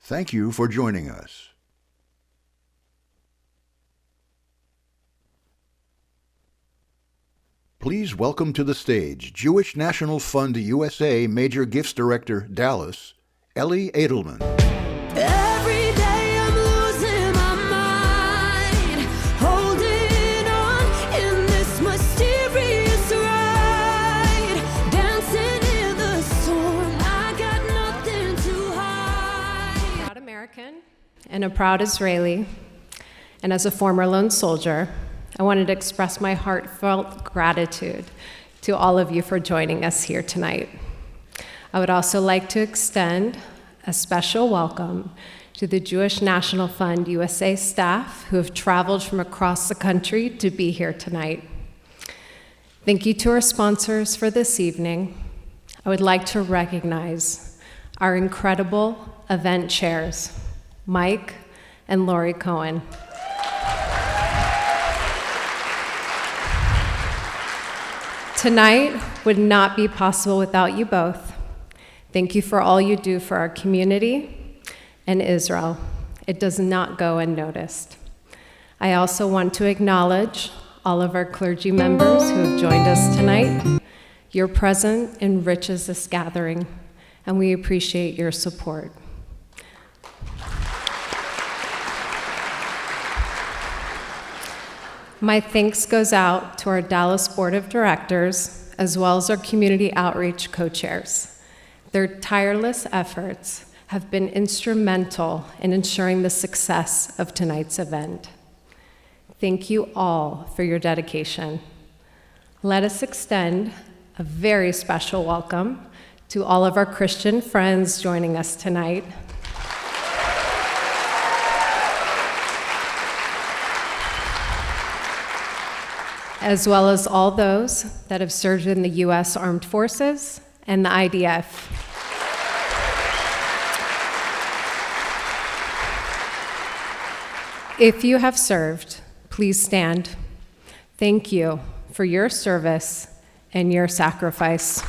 Thank you for joining us. Please welcome to the stage Jewish National Fund USA Major Gifts Director, Dallas, Ellie Edelman. Every day I'm losing my mind, holding on in this mysterious ride, dancing in the storm. I got nothing to hide. Proud American and a proud Israeli, and as a former lone soldier, I wanted to express my heartfelt gratitude to all of you for joining us here tonight. I would also like to extend a special welcome to the Jewish National Fund USA staff who have traveled from across the country to be here tonight. Thank you to our sponsors for this evening. I would like to recognize our incredible event chairs, Mike and Lori Cohen. Tonight would not be possible without you both. Thank you for all you do for our community and Israel. It does not go unnoticed. I also want to acknowledge all of our clergy members who have joined us tonight. Your presence enriches this gathering, and we appreciate your support. My thanks goes out to our Dallas Board of Directors, as well as our community outreach co-chairs. Their tireless efforts have been instrumental in ensuring the success of tonight's event. Thank you all for your dedication. Let us extend a very special welcome to all of our Christian friends joining us tonight. As well as all those that have served in the U.S. Armed Forces and the IDF. If you have served, please stand. Thank you for your service and your sacrifice.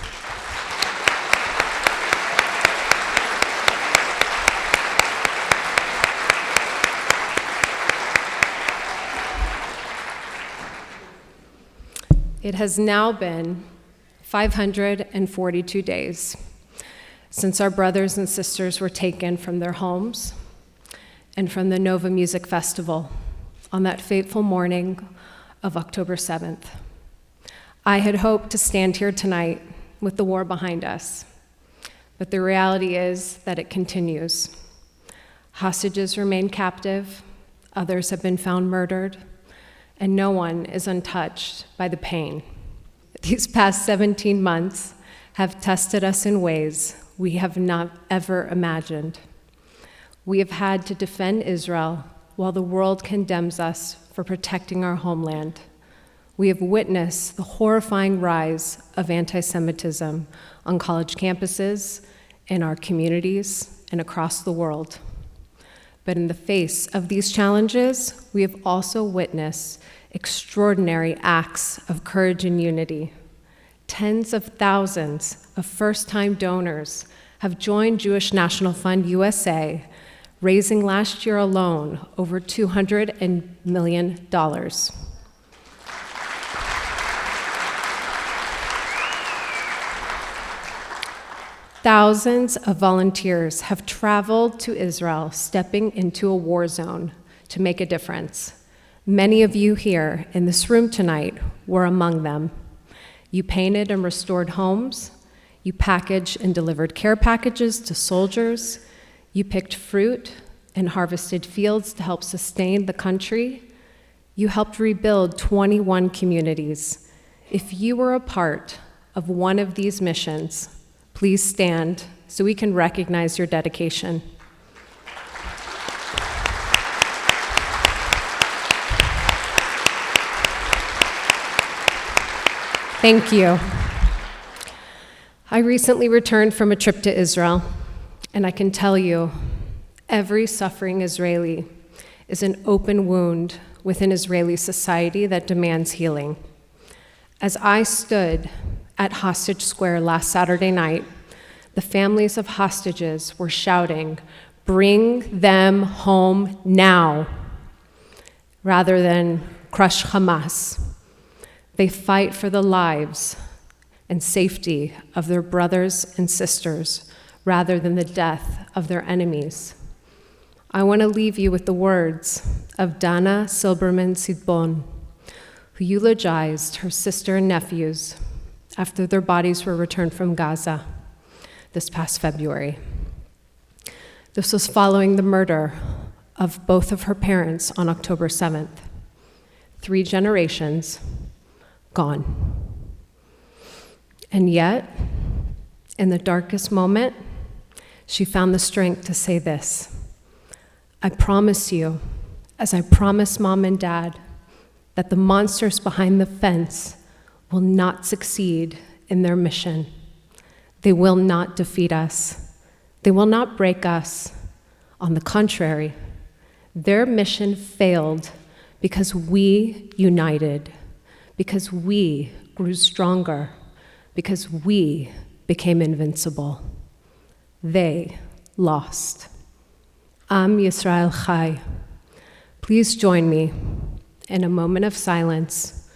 It has now been 542 days since our brothers and sisters were taken from their homes and from the Nova Music Festival on that fateful morning of October 7th. I had hoped to stand here tonight with the war behind us, but the reality is that it continues. Hostages remain captive, others have been found murdered, and no one is untouched by the pain. These past 17 months have tested us in ways we have not ever imagined. We have had to defend Israel while the world condemns us for protecting our homeland. We have witnessed the horrifying rise of antisemitism on college campuses, in our communities, and across the world. But in the face of these challenges, we have also witnessed extraordinary acts of courage and unity. Tens of thousands of first-time donors have joined Jewish National Fund USA, raising last year alone over $200 million. Thousands of volunteers have traveled to Israel, stepping into a war zone to make a difference. Many of you here in this room tonight were among them. You painted and restored homes. You packaged and delivered care packages to soldiers. You picked fruit and harvested fields to help sustain the country. You helped rebuild 21 communities. If you were a part of one of these missions, please stand so we can recognize your dedication. Thank you. I recently returned from a trip to Israel, and I can tell you, every suffering Israeli is an open wound within Israeli society that demands healing. As I stood at Hostage Square last Saturday night, the families of hostages were shouting, Bring them home now, rather than crush Hamas. They fight for the lives and safety of their brothers and sisters, rather than the death of their enemies. I want to leave you with the words of Dana Silberman Sidbon, who eulogized her sister and nephews after their bodies were returned from Gaza this past February. This was following the murder of both of her parents on October 7th. 3 generations gone. And yet, in the darkest moment, she found the strength to say this: I promise you, as I promised Mom and Dad, that the monsters behind the fence will not succeed in their mission. They will not defeat us. They will not break us. On the contrary, their mission failed because we united, because we grew stronger, because we became invincible. They lost. Am Yisrael Chai. Please join me in a moment of silence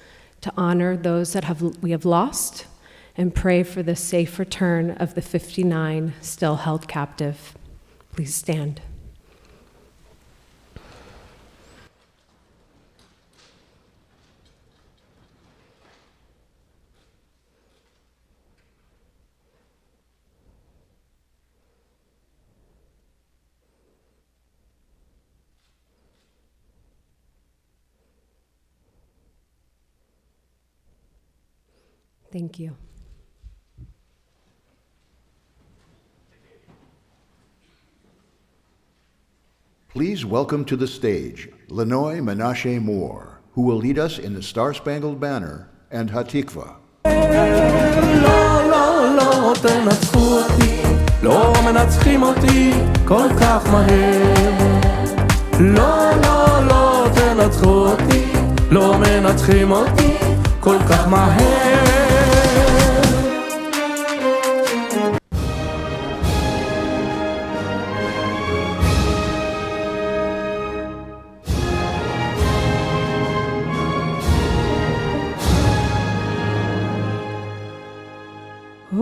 to honor those that we have lost and pray for the safe return of the 59 still held captive. Please stand. Thank you. Please welcome to the stage Lenoy Menashe Moore, who will lead us in the Star-Spangled Banner and Hatikva. לא, לא, לא תנצחו אותי, לא מנצחים אותי כל כך מהר. לא, לא, לא תנצחו אותי, לא מנצחים אותי כל כך מהר.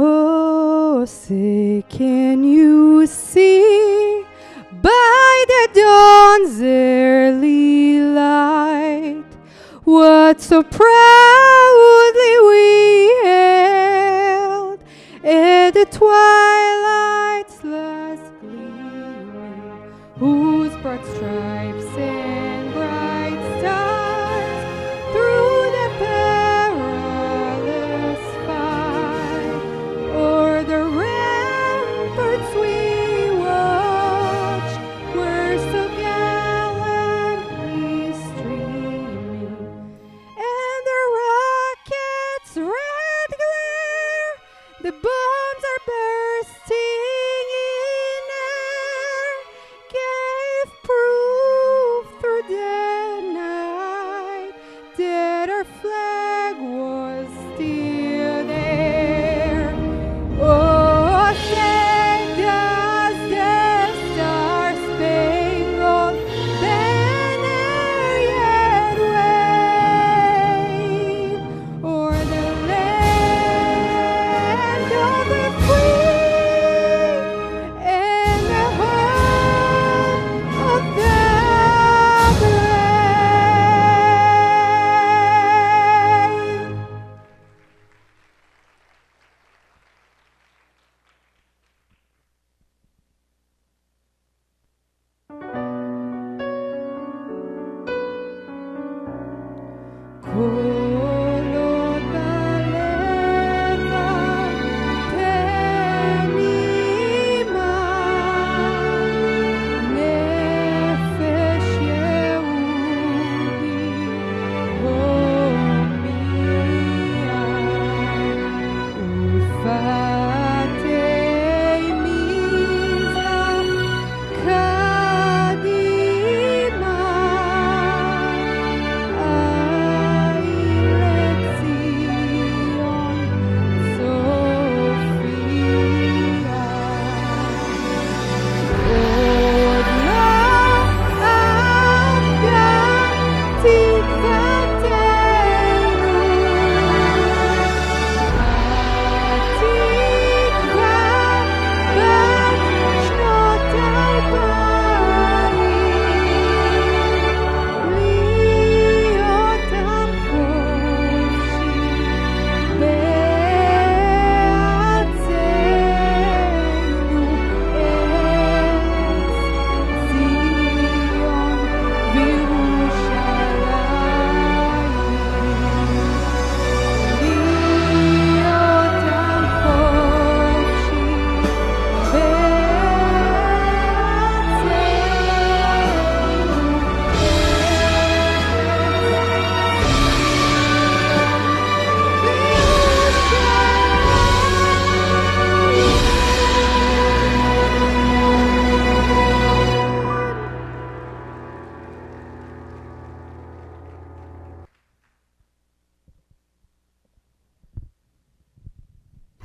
Oh, say, can you see by the dawn's early light what so proudly we hailed at the twilight's last gleaming, whose broad stripes and bright stars through the perilous fight o'er the ramparts we watched were so gallantly streaming, and the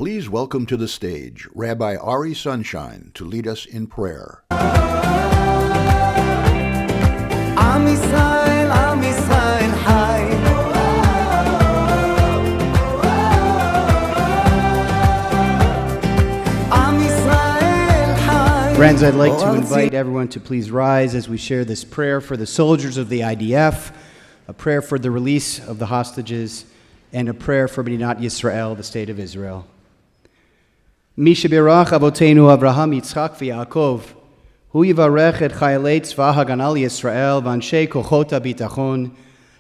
Please welcome to the stage Rabbi Ari Sunshine to lead us in prayer. Am Yisrael, Hai. Am Yisrael, Hai. Friends, I'd like to invite everyone to please rise as we share this prayer for the soldiers of the IDF, a prayer for the release of the hostages, and a prayer for Medinat Yisrael, the state of Israel. Mi shebirach avotenu Avraham, Yitzchak, v'Yaakov, hu yivarech et chayalei tzva Haganah Yisrael v'anshei kochot habitachon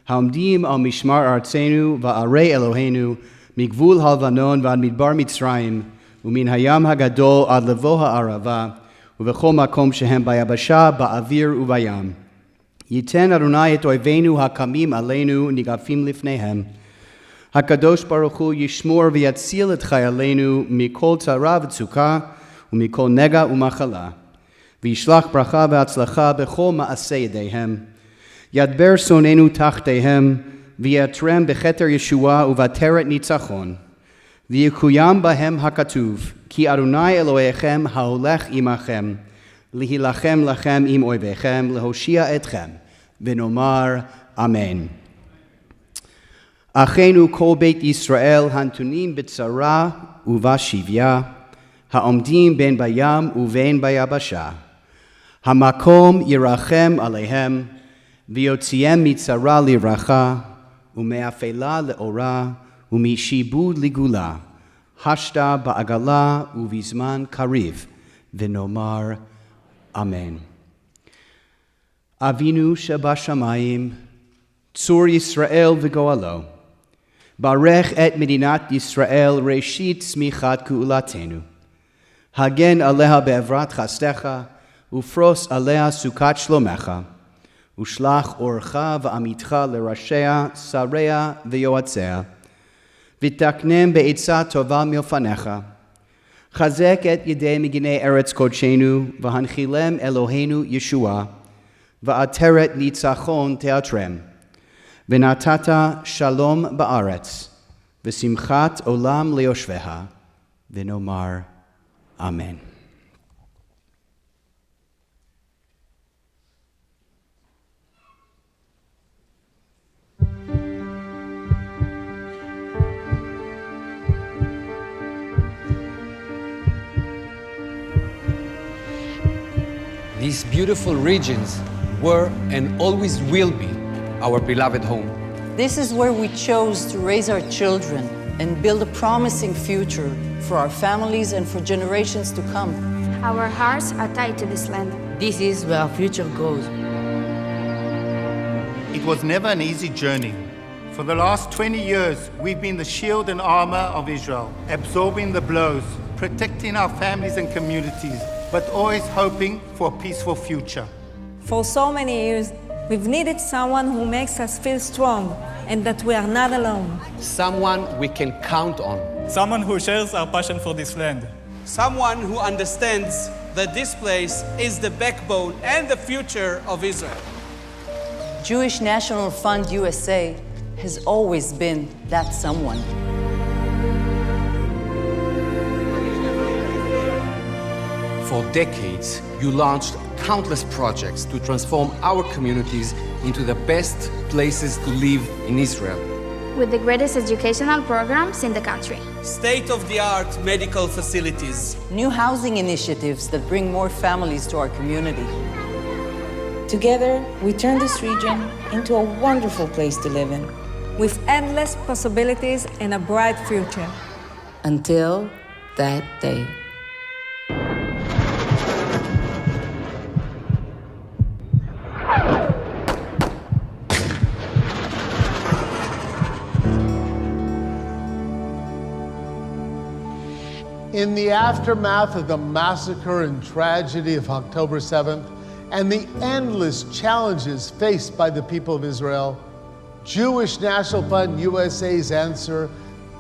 haomdim al mishmar artzenu va'arei Eloheinu migvul halvanon v'ad midbar Mitzrayim umin hayam hagadol ad levo ha'arava uvechol makom shehem bayabasha ba'avir uvayam. Yiten Adonai et oivenu hakamim aleinu nigafim lifnehem. HaKadosh Baruch Hu yishmor v'yatzil et chayaleinu mikol tzara v'tzuka umikol nega umachala. V'yishlach bracha v'atzlacha b'chol ma'aseh yedehem. Yadber sonenu tachtehem v'yatrem b'cheter Yeshua uvateret nitzachon. V'yikuyam bahem hakatuv ki Adonai Elohechem haolech imachem lihilachem lachem im oivechem lehoshia etchem v'nomar Amen. Achenu kol beit Yisrael hantunim b'tzara uvashivya haomdim ben bayam uven bayabasha hamakom yirachem aleihem v'yotziem mitzara liracha umeafela leora umishibud ligula hashta ba'agala uvizman kariv v'nomar Amen. Avinu shebashamayim tzur Yisrael v'goalo Barech et Medinat Yisrael reshit smichat ku'ulatenu. Hagen aleha be'evrat chastecha, ufros aleha sukat shlomecha, ushlach orcha v'amitcha lerashea, sareya v'yoatzea, v'taknem be'etza tova milfanecha. Chazek et yedei miginei eretz kodshenu, v'hanchilem Eloheinu Yeshua, v'ateret nitzachon teatrem. V'natata shalom ba'aretz, v'simchat olam leoshveha, v'nomar Amen. These beautiful regions were and always will be our beloved home. This is where we chose to raise our children and build a promising future for our families and for generations to come. Our hearts are tied to this land. This is where our future goes. It was never an easy journey. For the last 20 years, we've been the shield and armor of Israel, absorbing the blows, protecting our families and communities, but always hoping for a peaceful future. For so many years, we've needed someone who makes us feel strong and that we are not alone. Someone we can count on. Someone who shares our passion for this land. Someone who understands that this place is the backbone and the future of Israel. Jewish National Fund USA has always been that someone. For decades, you launched countless projects to transform our communities into the best places to live in Israel. With the greatest educational programs in the country. State-of-the-art medical facilities. New housing initiatives that bring more families to our community. Together, we turn this region into a wonderful place to live in. With endless possibilities and a bright future. Until that day. In the aftermath of the massacre and tragedy of October 7th and the endless challenges faced by the people of Israel, Jewish National Fund USA's answer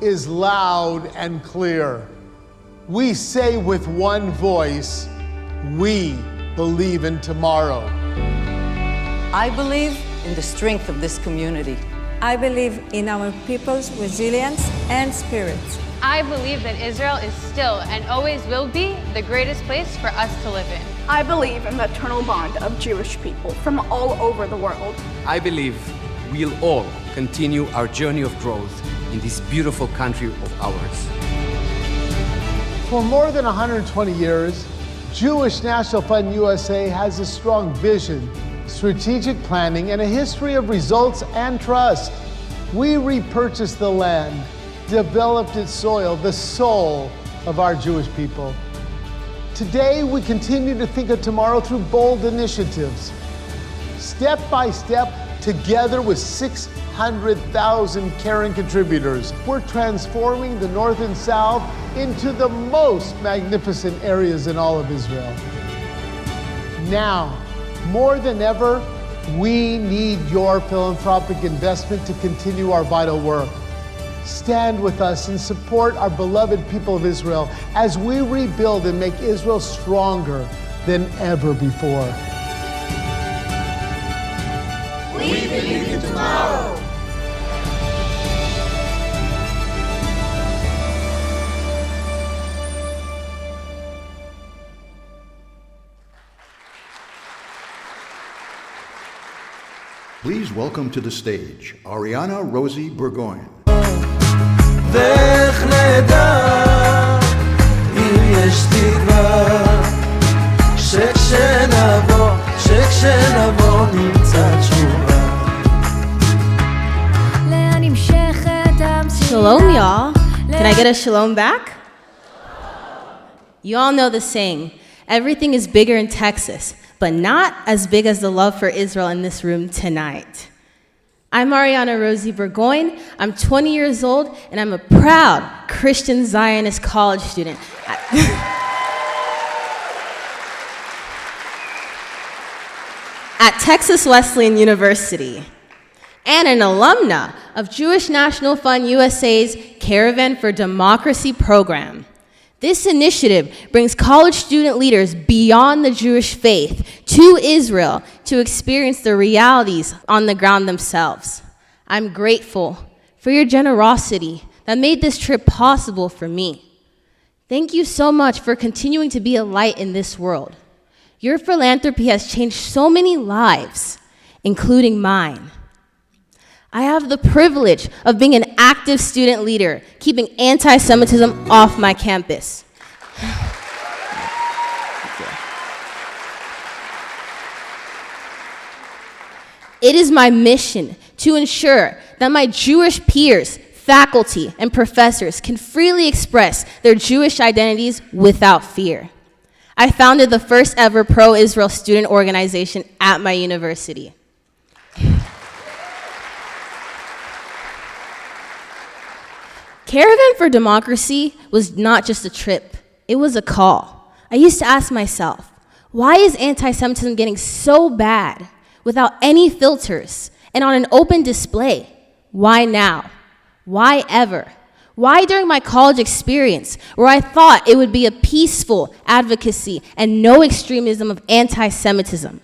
is loud and clear. We say with one voice, we believe in tomorrow. I believe in the strength of this community. I believe in our people's resilience and spirit. I believe that Israel is still and always will be the greatest place for us to live in. I believe in the eternal bond of Jewish people from all over the world. I believe we'll all continue our journey of growth in this beautiful country of ours. For more than 120 years, Jewish National Fund USA has a strong vision, strategic planning, and a history of results and trust. We repurchased the land, developed its soil, the soul of our Jewish people. Today, we continue to think of tomorrow through bold initiatives. Step by step, together with 600,000 caring contributors, we're transforming the North and South into the most magnificent areas in all of Israel. Now, more than ever, we need your philanthropic investment to continue our vital work. Stand with us and support our beloved people of Israel as we rebuild and make Israel stronger than ever before. We believe in tomorrow. Please welcome to the stage Ariana Rosie Burgoyne. ואיך נדע אם יש תקווה שכשנבוא נמצא תשובה. Shalom, y'all. Can I get a shalom back? You all know the saying, everything is bigger in Texas, but not as big as the love for Israel in this room tonight. I'm Ariana Rosie Burgoyne. I'm 20 years old, and I'm a proud Christian Zionist college student at Texas Wesleyan University, and an alumna of Jewish National Fund USA's Caravan for Democracy program. This initiative brings college student leaders beyond the Jewish faith to Israel to experience the realities on the ground themselves. I'm grateful for your generosity that made this trip possible for me. Thank you so much for continuing to be a light in this world. Your philanthropy has changed so many lives, including mine. I have the privilege of being an active student leader, keeping anti-Semitism off my campus. It is my mission to ensure that my Jewish peers, faculty, and professors can freely express their Jewish identities without fear. I founded the first ever pro-Israel student organization at my university. Caravan for Democracy was not just a trip, it was a call. I used to ask myself, why is anti-Semitism getting so bad without any filters and on an open display? Why now? Why ever? Why during my college experience, where I thought it would be a peaceful advocacy and no extremism of anti-Semitism?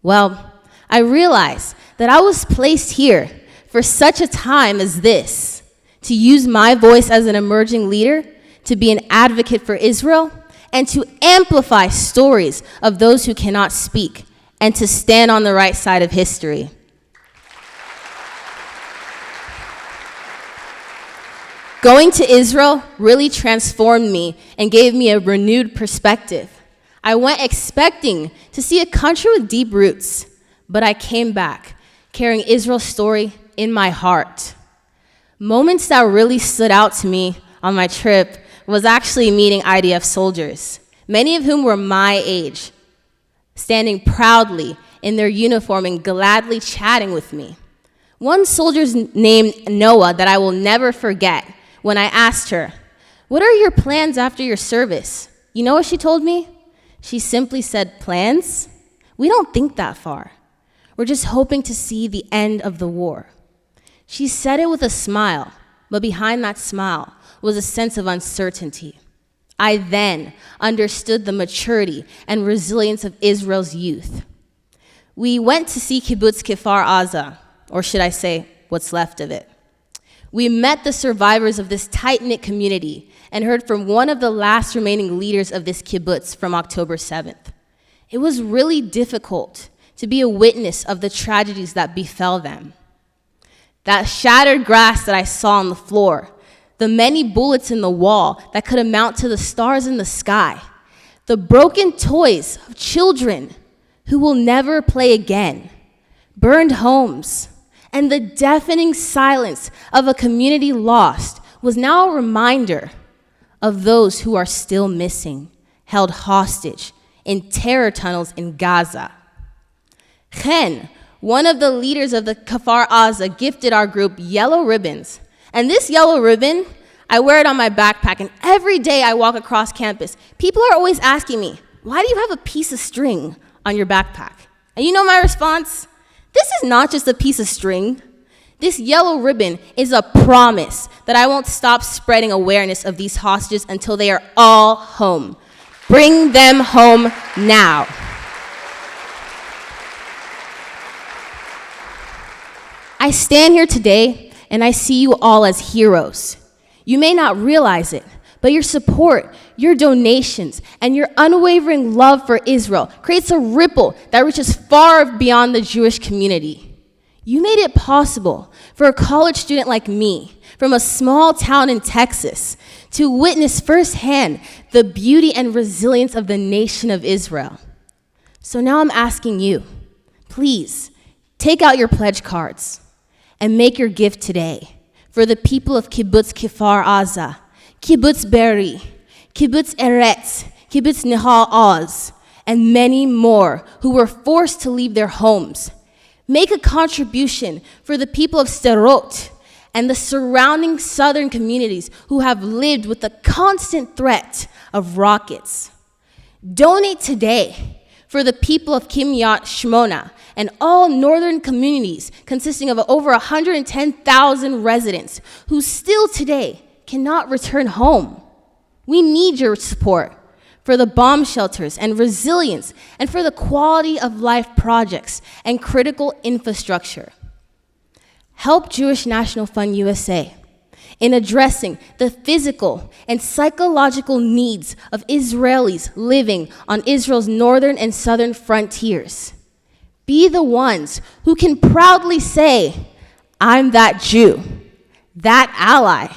Well, I realized that I was placed here for such a time as this, to use my voice as an emerging leader, to be an advocate for Israel, and to amplify stories of those who cannot speak, and to stand on the right side of history. Going to Israel really transformed me and gave me a renewed perspective. I went expecting to see a country with deep roots, but I came back carrying Israel's story in my heart. Moments that really stood out to me on my trip was actually meeting IDF soldiers, many of whom were my age, standing proudly in their uniform and gladly chatting with me. One soldier's named Noah that I will never forget when I asked her, "What are your plans after your service?" You know what she told me? She simply said, "Plans? We don't think that far. We're just hoping to see the end of the war." She said it with a smile, but behind that smile was a sense of uncertainty. I then understood the maturity and resilience of Israel's youth. We went to see Kibbutz Kfar Aza, or should I say, what's left of it. We met the survivors of this tight-knit community and heard from one of the last remaining leaders of this kibbutz from October 7th. It was really difficult to be a witness of the tragedies that befell them. That shattered glass that I saw on the floor, the many bullets in the wall that could amount to the stars in the sky, the broken toys of children who will never play again, burned homes, and the deafening silence of a community lost was now a reminder of those who are still missing, held hostage in terror tunnels in Gaza. Chen, one of the leaders of the Kfar Aza, gifted our group yellow ribbons. And this yellow ribbon, I wear it on my backpack, and every day I walk across campus, people are always asking me, why do you have a piece of string on your backpack? And you know my response? This is not just a piece of string. This yellow ribbon is a promise that I won't stop spreading awareness of these hostages until they are all home. Bring them home now. I stand here today and I see you all as heroes. You may not realize it, but your support, your donations, and your unwavering love for Israel creates a ripple that reaches far beyond the Jewish community. You made it possible for a college student like me from a small town in Texas to witness firsthand the beauty and resilience of the nation of Israel. So now I'm asking you, please take out your pledge cards and make your gift today for the people of Kibbutz Kfar Aza, Kibbutz Be'eri, Kibbutz Eretz, Kibbutz Nahal Oz, and many more who were forced to leave their homes. Make a contribution for the people of Sderot and the surrounding southern communities who have lived with the constant threat of rockets. Donate today for the people of Kiryat Shmona and all northern communities consisting of over 110,000 residents who still today cannot return home. We need your support for the bomb shelters and resilience and for the quality of life projects and critical infrastructure. Help Jewish National Fund USA in addressing the physical and psychological needs of Israelis living on Israel's northern and southern frontiers. Be the ones who can proudly say, I'm that Jew, that ally,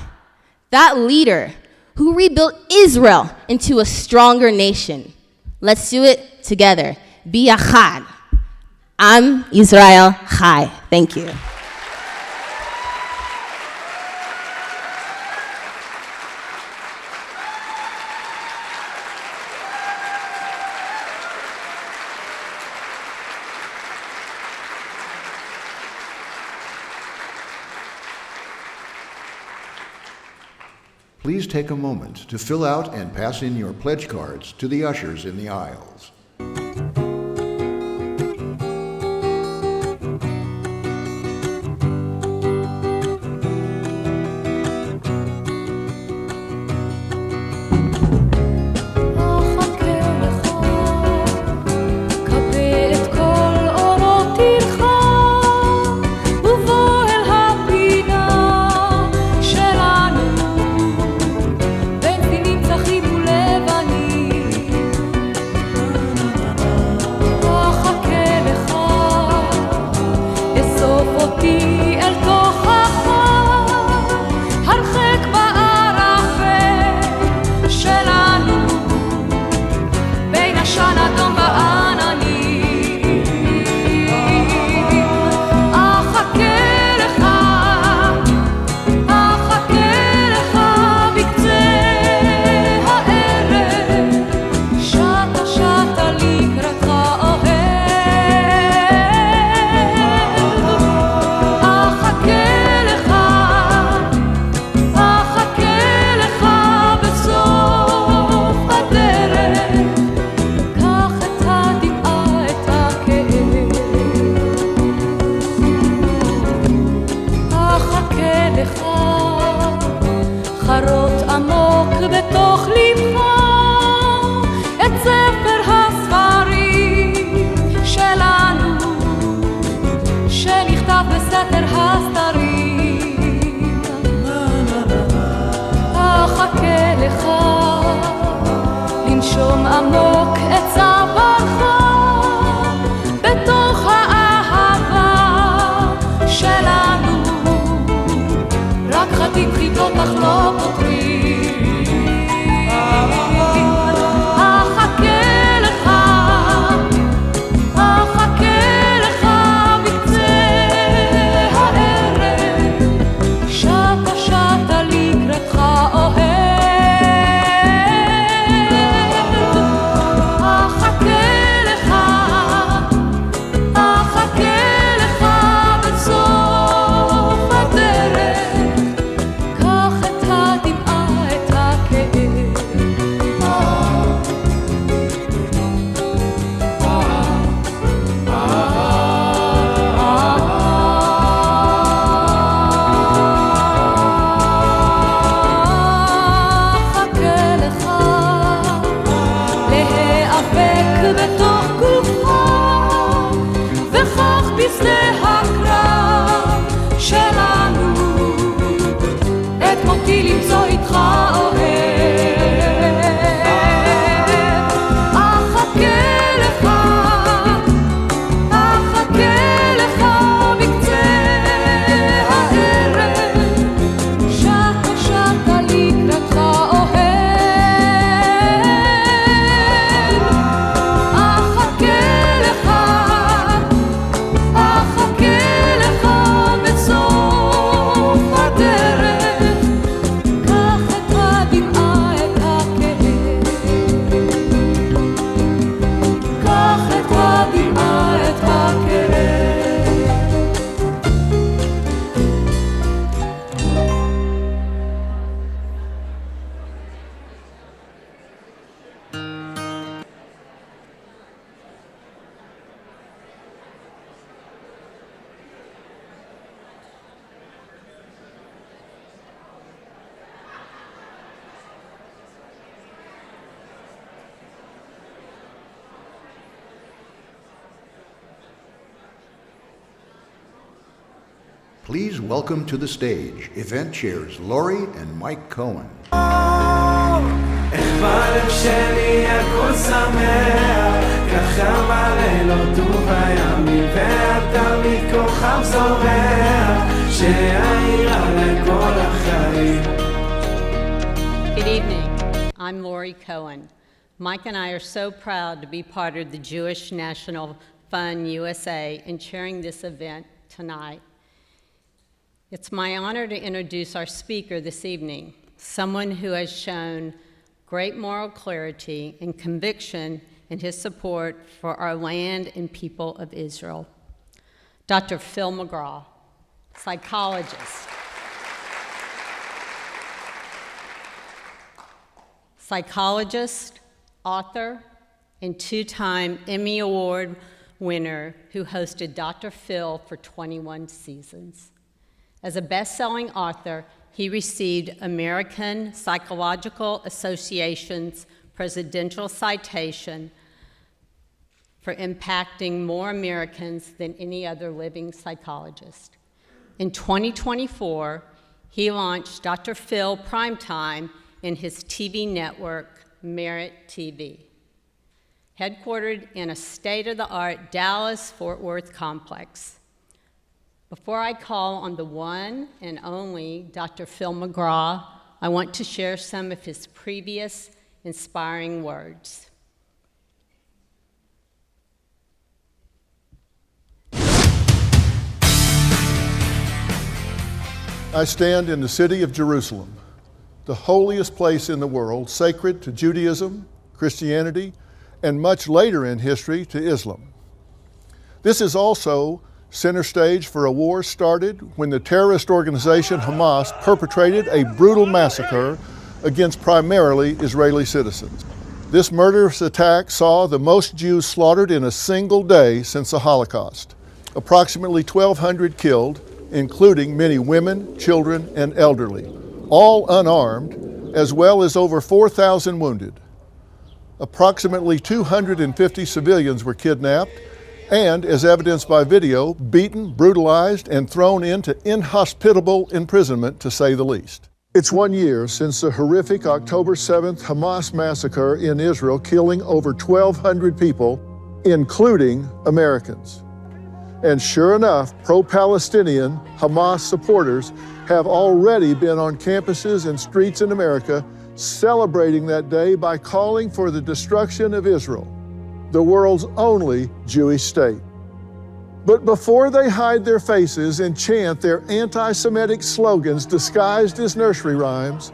that leader who rebuilt Israel into a stronger nation. Let's do it together. Biyachad. Am Israel Chai. Thank you. Please take a moment to fill out and pass in your pledge cards to the ushers in the aisles. please welcome to the stage event chairs Lori and Mike Cohen. Good evening. I'm Lori Cohen. Mike and I are so proud to be part of the Jewish National Fund USA and chairing this event tonight. It's my honor to introduce our speaker this evening, someone who has shown great moral clarity and conviction in his support for our land and people of Israel. Dr. Phil McGraw, psychologist. Psychologist, author, and two-time Emmy Award winner who hosted Dr. Phil for 21 seasons. As a best-selling author, he received American Psychological Association's Presidential Citation for impacting more Americans than any other living psychologist. In 2024, he launched Dr. Phil Primetime in his TV network, Merit TV, headquartered in a state-of-the-art Dallas-Fort Worth complex. Before I call on the one and only Dr. Phil McGraw, I want to share some of his previous inspiring words. I stand in the city of Jerusalem, the holiest place in the world, sacred to Judaism, Christianity, and much later in history to Islam. This is also center stage for a war started when the terrorist organization Hamas perpetrated a brutal massacre against primarily Israeli citizens. This murderous attack saw the most Jews slaughtered in a single day since the Holocaust. Approximately 1,200 killed, including many women, children, and elderly, all unarmed, as well as over 4,000 wounded. Approximately 250 civilians were kidnapped and, as evidenced by video, beaten, brutalized, and thrown into inhospitable imprisonment, to say the least. It's 1 year since the horrific October 7th Hamas massacre in Israel, killing over 1,200 people, including Americans. And sure enough, pro-Palestinian Hamas supporters have already been on campuses and streets in America celebrating that day by calling for the destruction of Israel, the world's only Jewish state. But before they hide their faces and chant their anti-Semitic slogans disguised as nursery rhymes,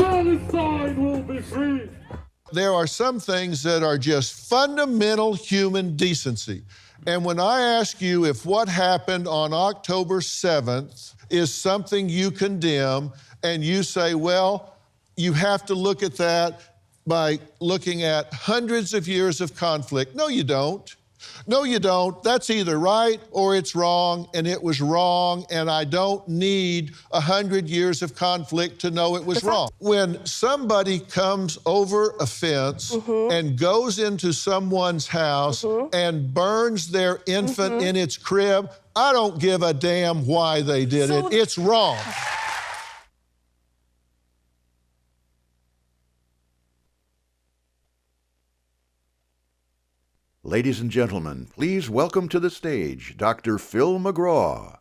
Palestine will be free. There are some things that are just fundamental human decency. And when I ask you if what happened on October 7th is something you condemn, and you say, well, you have to look at that by looking at hundreds of years of conflict. No, you don't. No, you don't. That's either right or it's wrong, and it was wrong, and I don't need 100 years of conflict to know it was wrong. When somebody comes over a fence and goes into someone's house and burns their infant in its crib, I don't give a damn why they did it. It's wrong. Ladies and gentlemen, please welcome to the stage Dr. Phil McGraw.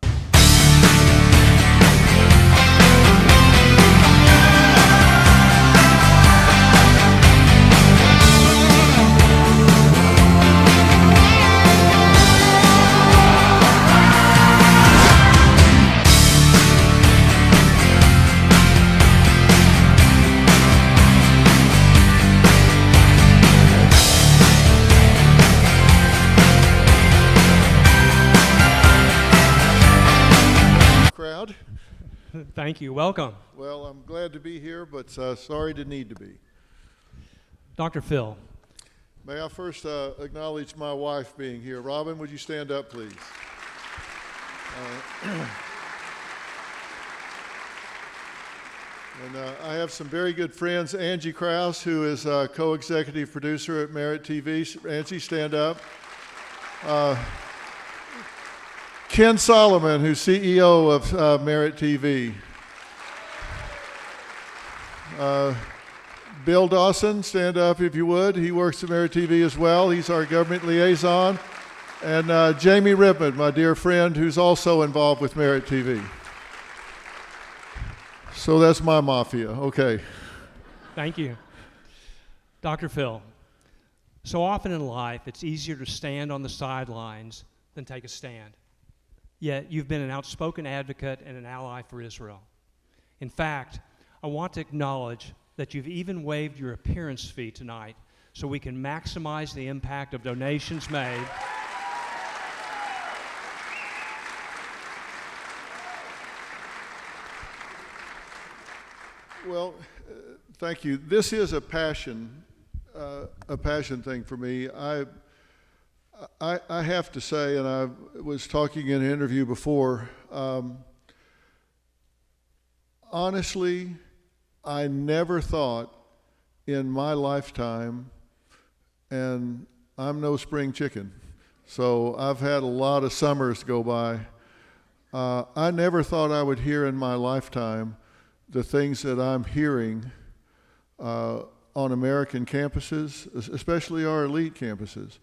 Thank you. Welcome. Well, I'm glad to be here, but sorry to need to be. Dr. Phil. May I first acknowledge my wife being here. Robin, would you stand up, please? And I have some very good friends. Angie Krause, who is a co-executive producer at Merit TV. Angie, stand up. Ken Solomon, who's CEO of Merit TV. Bill Dawson, stand up if you would. He works at Merit TV as well. He's our government liaison. And Jamie Ripman, my dear friend, who's also involved with Merit TV. So that's my mafia. Okay. Thank you. Dr. Phil, so often in life, it's easier to stand on the sidelines than take a stand. Yet you've been an outspoken advocate and an ally for Israel. In fact, I want to acknowledge that you've even waived your appearance fee tonight so we can maximize the impact of donations made. Well, thank you. This is a passion thing for me. I have to say, and I was talking in an interview before, honestly, I never thought in my lifetime, and I'm no spring chicken, so I've had a lot of summers go by. I never thought I would hear in my lifetime the things that I'm hearing on American campuses, especially our elite campuses,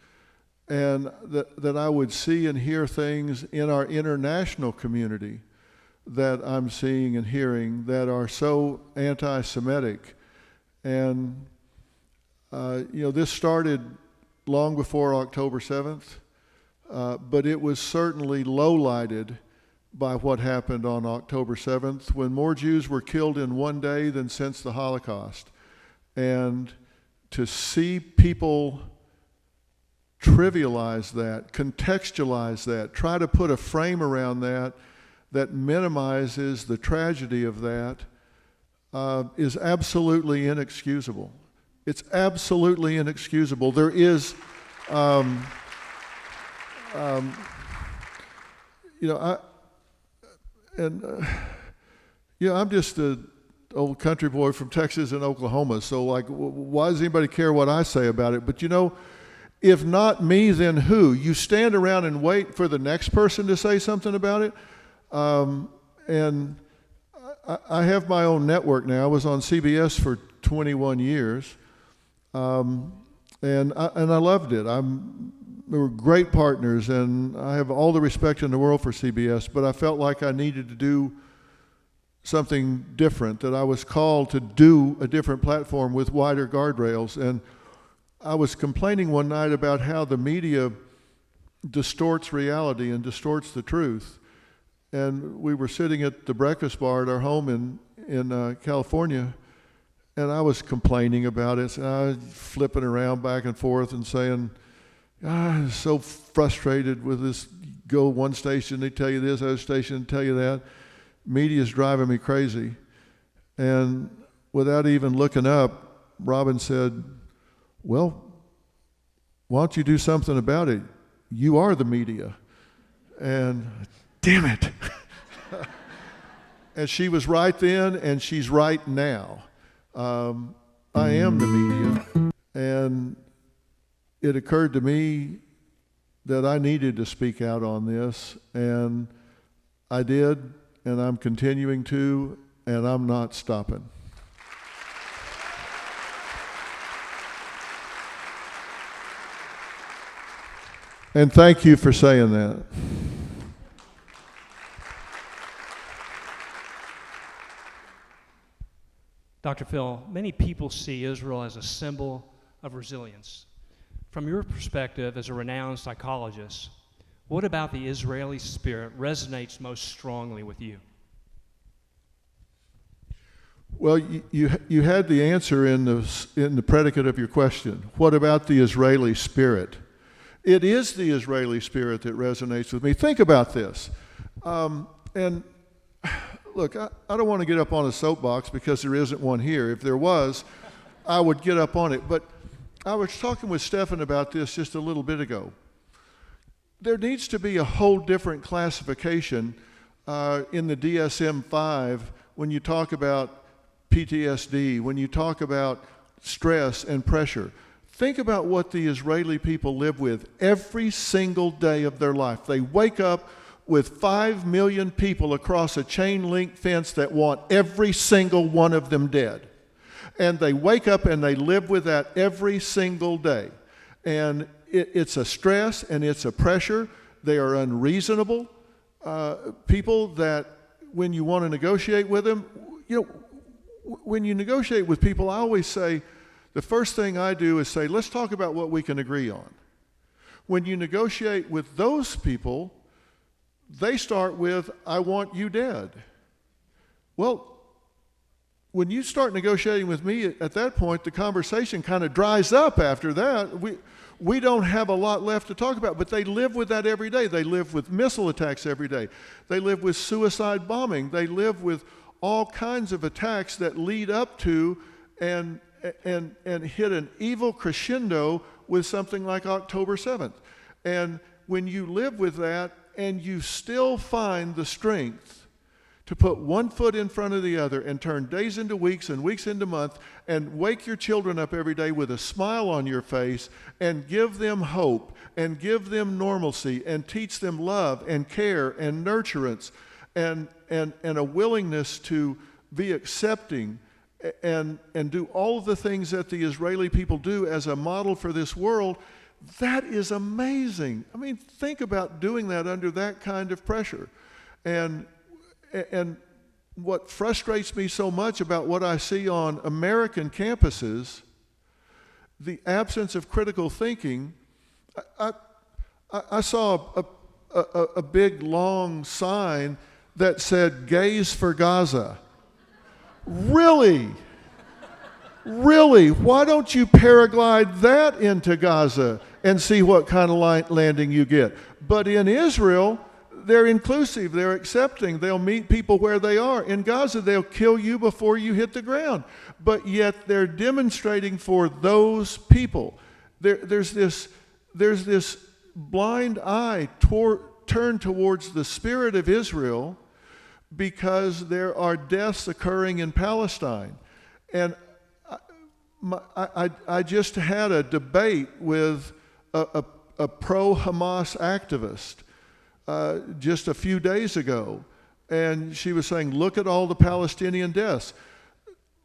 and that I would see and hear things in our international community that I'm seeing and hearing that are so anti-Semitic. And this started long before October 7th, but it was certainly low-lighted by what happened on October 7th, when more Jews were killed in one day than since the Holocaust. And to see people trivialize that, contextualize that, try to put a frame around that minimizes the tragedy of that is absolutely inexcusable. It's absolutely inexcusable. There is, I'm just an old country boy from Texas and Oklahoma, so why does anybody care what I say about it? But if not me, then who? You stand around and wait for the next person to say something about it? And I have my own network now. I was on CBS for 21 years, and I loved it. We were great partners, and I have all the respect in the world for CBS, but I felt like I needed to do something different, that I was called to do a different platform with wider guardrails. And I was complaining one night about how the media distorts reality and distorts the truth. And we were sitting at the breakfast bar at our home in California, and I was complaining about it, and I was flipping around back and forth and saying, I'm so frustrated with this. Go one station, they tell you this, other station, tell you that. Media's driving me crazy. And without even looking up, Robin said, well, why don't you do something about it? You are the media. And damn it. And she was right then, and she's right now. I am the media. And it occurred to me that I needed to speak out on this, and I did, and I'm continuing to, and I'm not stopping. And thank you for saying that. Dr. Phil, many people see Israel as a symbol of resilience. From your perspective as a renowned psychologist, what about the Israeli spirit resonates most strongly with you? Well, you had the answer in the predicate of your question. What about the Israeli spirit? It is the Israeli spirit that resonates with me. Think about this. And look, I don't want to get up on a soapbox because there isn't one here. If there was, I would get up on it. But I was talking with Stephan about this just a little bit ago. There needs to be a whole different classification in the DSM-5 when you talk about PTSD, when you talk about stress and pressure, think about what the Israeli people live with every single day of their life. They wake up with 5 million people across a chain-link fence that want every single one of them dead. And they wake up and they live with that every single day. And it's a stress and it's a pressure. They are unreasonable people that when you want to negotiate with them, when you negotiate with people, I always say, the first thing I do is say, let's talk about what we can agree on. When you negotiate with those people, they start with, I want you dead. Well, when you start negotiating with me, at that point, the conversation kind of dries up after that. We don't have a lot left to talk about, but they live with that every day. They live with missile attacks every day. They live with suicide bombing. They live with all kinds of attacks that lead up to and hit an evil crescendo with something like October 7th. And when you live with that and you still find the strength to put one foot in front of the other and turn days into weeks and weeks into months and wake your children up every day with a smile on your face and give them hope and give them normalcy and teach them love and care and nurturance and a willingness to be accepting and do all of the things that the Israeli people do as a model for this world, that is amazing. I mean, think about doing that under that kind of pressure. And what frustrates me so much about what I see on American campuses, the absence of critical thinking. I saw a big long sign that said "Gays for Gaza." Really? Really? Why don't you paraglide that into Gaza and see what kind of landing you get? But in Israel, they're inclusive, they're accepting, they'll meet people where they are. In Gaza, they'll kill you before you hit the ground. But yet they're demonstrating for those people. There's this blind eye turned towards the spirit of Israel because there are deaths occurring in Palestine. And I just had a debate with a pro-Hamas activist just a few days ago, and she was saying, look at all the Palestinian deaths.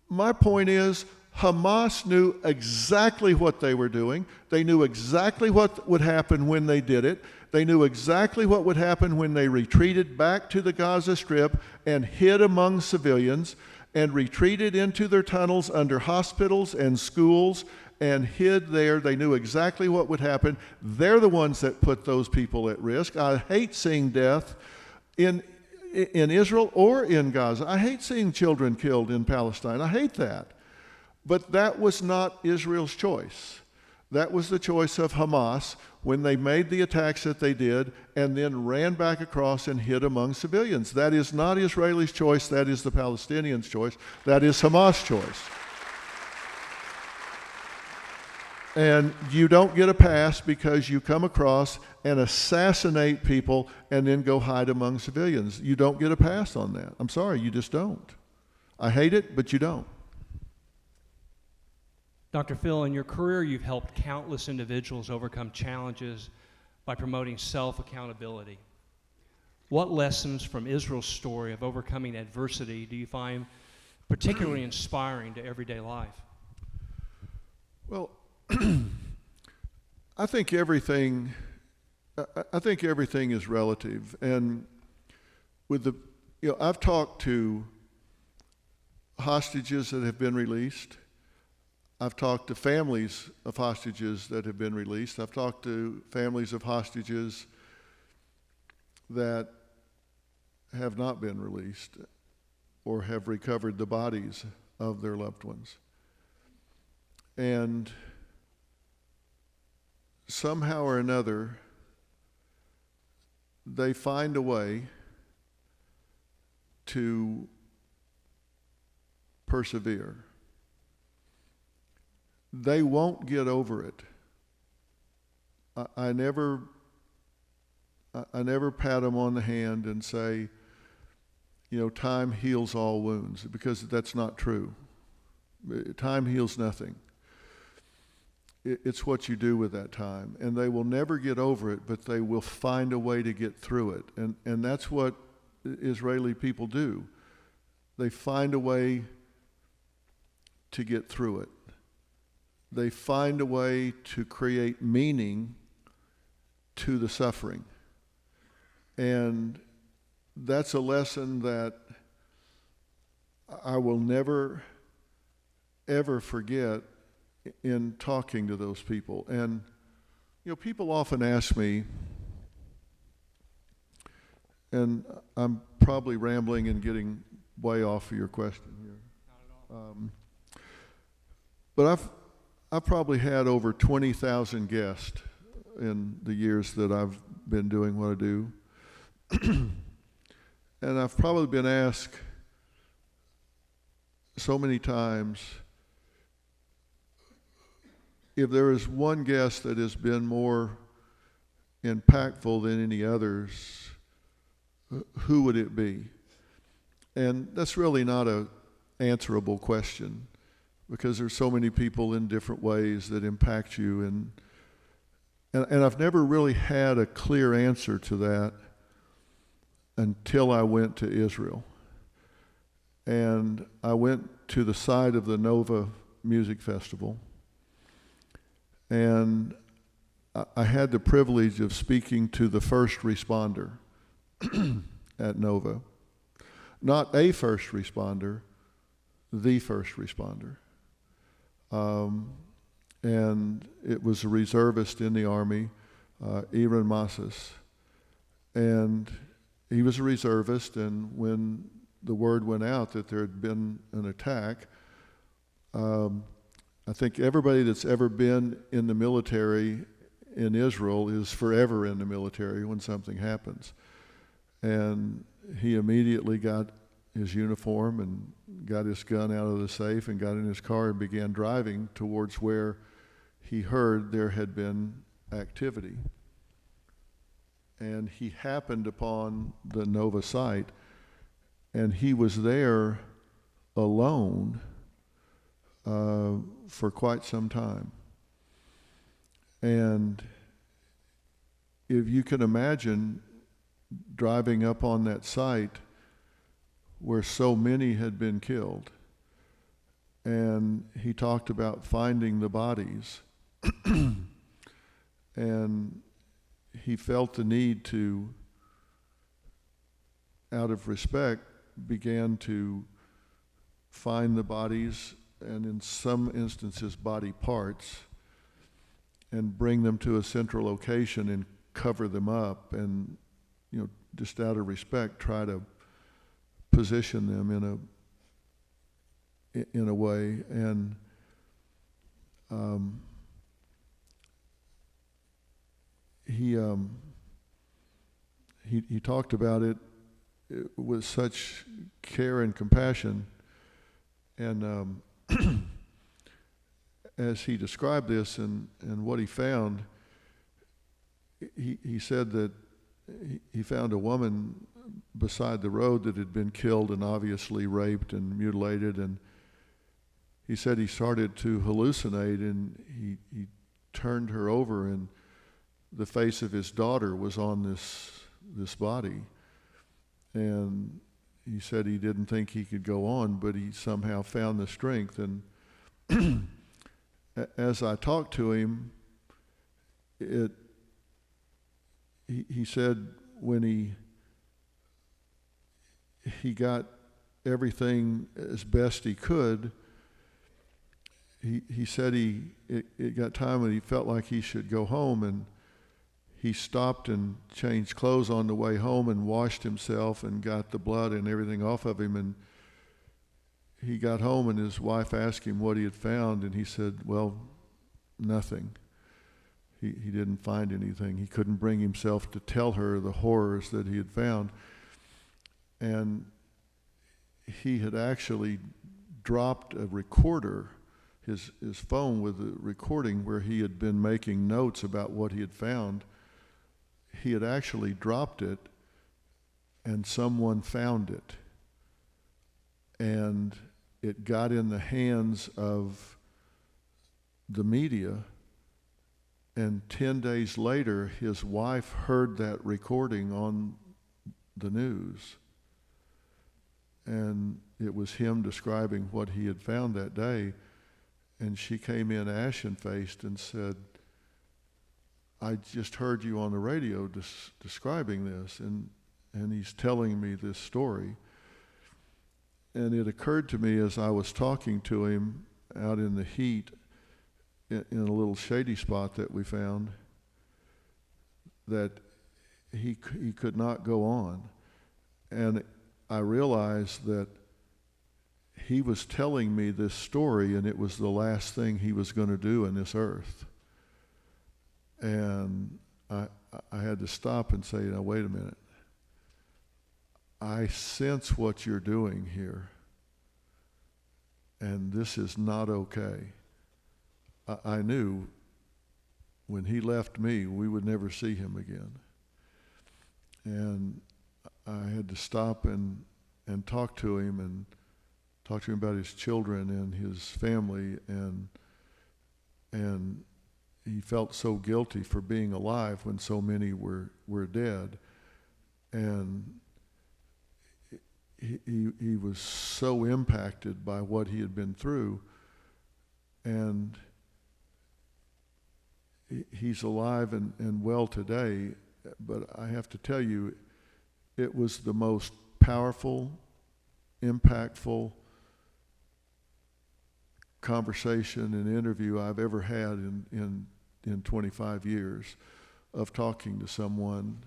My point is, Hamas knew exactly what they were doing. They knew exactly what would happen when they did it. They knew exactly what would happen when they retreated back to the Gaza Strip and hid among civilians and retreated into their tunnels under hospitals and schools and hid there. They knew exactly what would happen. They're the ones that put those people at risk. I hate seeing death in Israel or in Gaza. I hate seeing children killed in Palestine. I hate that. But that was not Israel's choice. That was the choice of Hamas when they made the attacks that they did and then ran back across and hid among civilians. That is not Israelis' choice. That is the Palestinians' choice. That is Hamas' choice. And you don't get a pass because you come across and assassinate people and then go hide among civilians. You don't get a pass on that. I'm sorry, you just don't. I hate it, but you don't. Dr. Phil, in your career, you've helped countless individuals overcome challenges by promoting self-accountability. What lessons from Israel's story of overcoming adversity do you find particularly inspiring to everyday life? Well, I think everything is relative. And with I've talked to hostages that have been released. I've talked to families of hostages that have been released. I've talked to families of hostages that have not been released or have recovered the bodies of their loved ones. And somehow or another, they find a way to persevere. They won't get over it. I never pat them on the hand and say, time heals all wounds, because that's not true. Time heals nothing. It's what you do with that time. And they will never get over it, but they will find a way to get through it. And that's what Israeli people do. They find a way to get through it. They find a way to create meaning to the suffering. And that's a lesson that I will never, ever forget in talking to those people. And, people often ask me, and I'm probably rambling and getting way off of your question here. Not at all. But I've probably had over 20,000 guests in the years that I've been doing what I do. And I've probably been asked so many times, if there is one guest that has been more impactful than any others, who would it be? And that's really not an answerable question, because there's so many people in different ways that impact you. And I've never really had a clear answer to that until I went to Israel. And I went to the site of the Nova Music Festival. And I had the privilege of speaking to the first responder at Nova. Not a first responder, the first responder. And it was a reservist in the Army, Iran Massas. And he was a reservist, and when the word went out that there had been an attack, I think everybody that's ever been in the military in Israel is forever in the military when something happens. And he immediately got his uniform and got his gun out of the safe and got in his car and began driving towards where he heard there had been activity. And he happened upon the Nova site, and he was there alone for quite some time. And if you can imagine driving up on that site where so many had been killed, and he talked about finding the bodies, and he felt the need to, out of respect, began to find the bodies, and in some instances body parts, and bring them to a central location and cover them up, and just out of respect try to position them in a way. And he talked about it with such care and compassion, and as he described this and what he found, he said that he found a woman beside the road that had been killed and obviously raped and mutilated, and he said he started to hallucinate, and he turned her over, and the face of his daughter was on this body. And he said he didn't think he could go on, but he somehow found the strength. And as I talked to him, he said when he got everything as best he could, he said it got time when he felt like he should go home, and he stopped and changed clothes on the way home and washed himself and got the blood and everything off of him. And he got home, and his wife asked him what he had found, and he said, well, nothing. He didn't find anything. He couldn't bring himself to tell her the horrors that he had found. And he had actually dropped a recorder, his phone with a recording where he had been making notes about what he had found. He had actually dropped it, and someone found it. and it got in the hands of the media, and 10 days later, his wife heard that recording on the news. And it was him describing what he had found that day. And she came in ashen-faced and said, I just heard you on the radio describing this, and he's telling me this story. And it occurred to me as I was talking to him out in the heat in a little shady spot that we found, that he could not go on. And I realized that he was telling me this story, and it was the last thing he was going to do in this earth. And I had to stop and say, now wait a minute. I sense what you're doing here, and this is not okay. I knew when he left me, we would never see him again. And I had to stop and talk to him about his children and his family, and he felt so guilty for being alive when so many were dead. And he was so impacted by what he had been through, and he's alive and well today. But I have to tell you, it was the most powerful, impactful conversation and interview I've ever had in 25 years of talking to someone.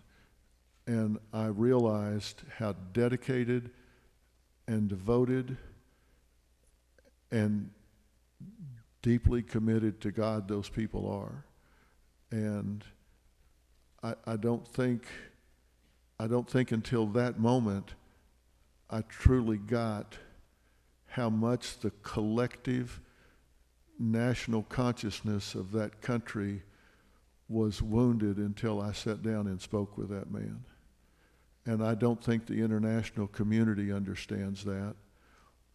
And I realized how dedicated and devoted and deeply committed to God those people are. And I don't think until that moment I truly got how much the collective national consciousness of that country was wounded until I sat down and spoke with that man. And I don't think the international community understands that,